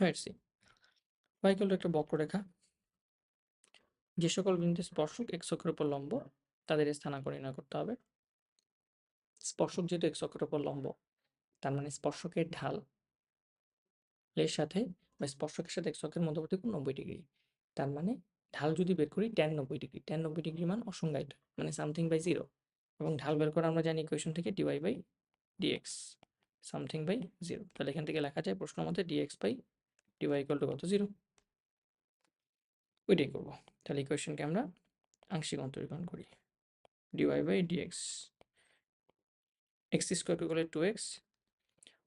Right C y equal to একটা বক্ররেখা, যে সকল বিন্দুতে স্পর্শক x অক্ষের উপর লম্ব তাদের স্থানাঙ্ক নির্ণয় করতে হবে। স্পর্শক যেহেতু x অক্ষের উপর লম্ব, তার মানে স্পর্শকের ঢাল এর সাথে বা স্পর্শকের সাথে x অক্ষের মধ্যবর্তী কোণ 90 ডিগ্রি। তার মানে ঢাল যদি বের করি tan 90 ডিগ্রি, tan 90 ডিগ্রি মান অসংজ্ঞায়িত, মানে সামথিং বাই 0, এবং ঢাল বের করা আমরা জানি ইকুয়েশন থেকে dy by dx something by 0। তাহলে এখান থেকে লেখা যায় প্রশ্ন মতে dx by dy equal to কত, 0। ওইটাই করবো। তাহলে ইকুয়েশনকে আমরা আংশিক অন্তরীকরণ করি। dy by dx x square equal 2x,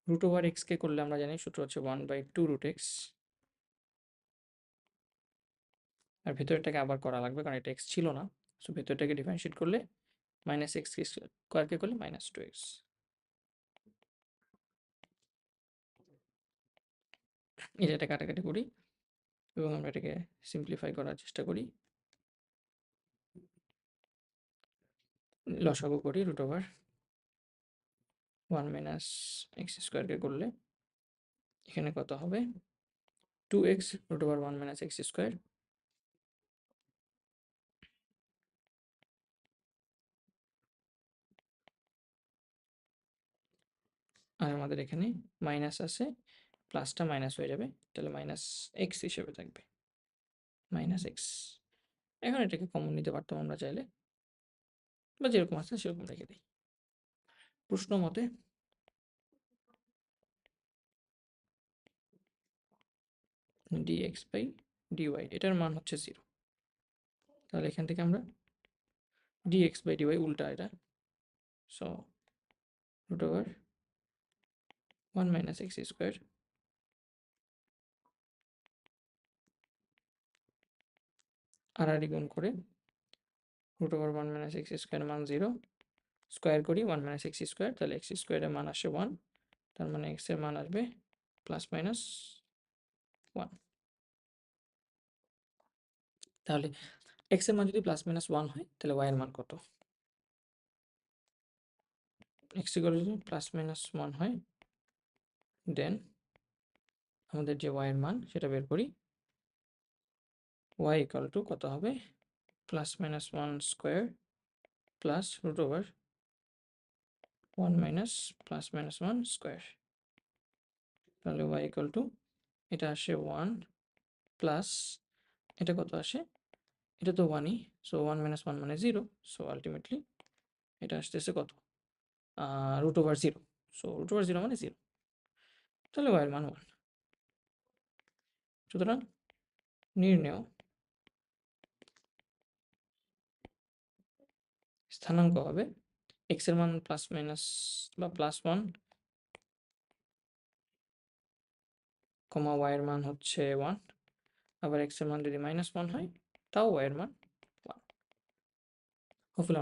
root over x কে করলে আমরা জানি সূত্র হচ্ছে 1/2 root x, আর ভেতরটাকে আবার করা লাগবে কারণ এটা x ছিল না। সো ভেতরটাকে ডিফারেন্সিয়েট করলে মাইনাস এক্স স্কোয়ারকে করলে -2x। এটা কাটাকাটি করি এবং আমরা এটাকে সিম্পলিফাই করার চেষ্টা করি, লসাগু করি। রুট ওভার 1 মাইনাস এক্স স্কোয়ারকে করলে এখানে কত হবে, 2x root over 1 minus X square, আর আমাদের এখানে মাইনাস আছে, প্লাসটা মাইনাস হয়ে যাবে, তাহলে মাইনাস এক্স হিসেবে থাকবে, মাইনাস এক্স। এখন এটাকে কমন নিতে পারতাম আমরা চাইলে, বা যেরকম আছে সেরকম রেখে দিই। প্রশ্ন মতে dx বাই dy এটার মান হচ্ছে 0। তাহলে এখান থেকে আমরা dx বাই dy উল্টা এটা, so root over 1 minus X square আর গুণ করে root over 1 minus X square মান 0, স্কোয়ার করি 1 মাইনাস এক্স স্কোয়ার, তাহলে এক্স স্কোয়ারের মান আসে 1, তার মানে এক্স এর মান আসবে প্লাস মাইনাস 1। তাহলে এক্স এর মান যদি প্লাস মাইনাস 1 হয় তাহলে ওয়াই এর মান কত, এক্স ইকুয়াল যদি প্লাস মাইনাস 1 হয়, দেন আমাদের যে ওয়াই এর মান সেটা বের করি। ওয়াই ইকুয়াল টু কত হবে, plus minus 1 square plus root over 1 minus plus minus 1 square. তাহলে ওয়াই ইকুয়াল টু এটা আসে 1 প্লাস এটা কত আসে, এটা তো 1ই, সো 1 মাইনাস 1 মানে 0, সো আলটিমেটলি এটা আসতেছে কত, root over 0, so root over 0 মানে 0, তাহলে ওয়াই এর মান 1। সুতরাং নির্ণেয় স্থানাঙ্ক হবে x এর মান প্লাস মাইনাস বা প্লাস 1, কমা y এর মান হচ্ছে 1, আবার x এর মান যদি -1 হয় তাও y এর মান 1। হোপফুলি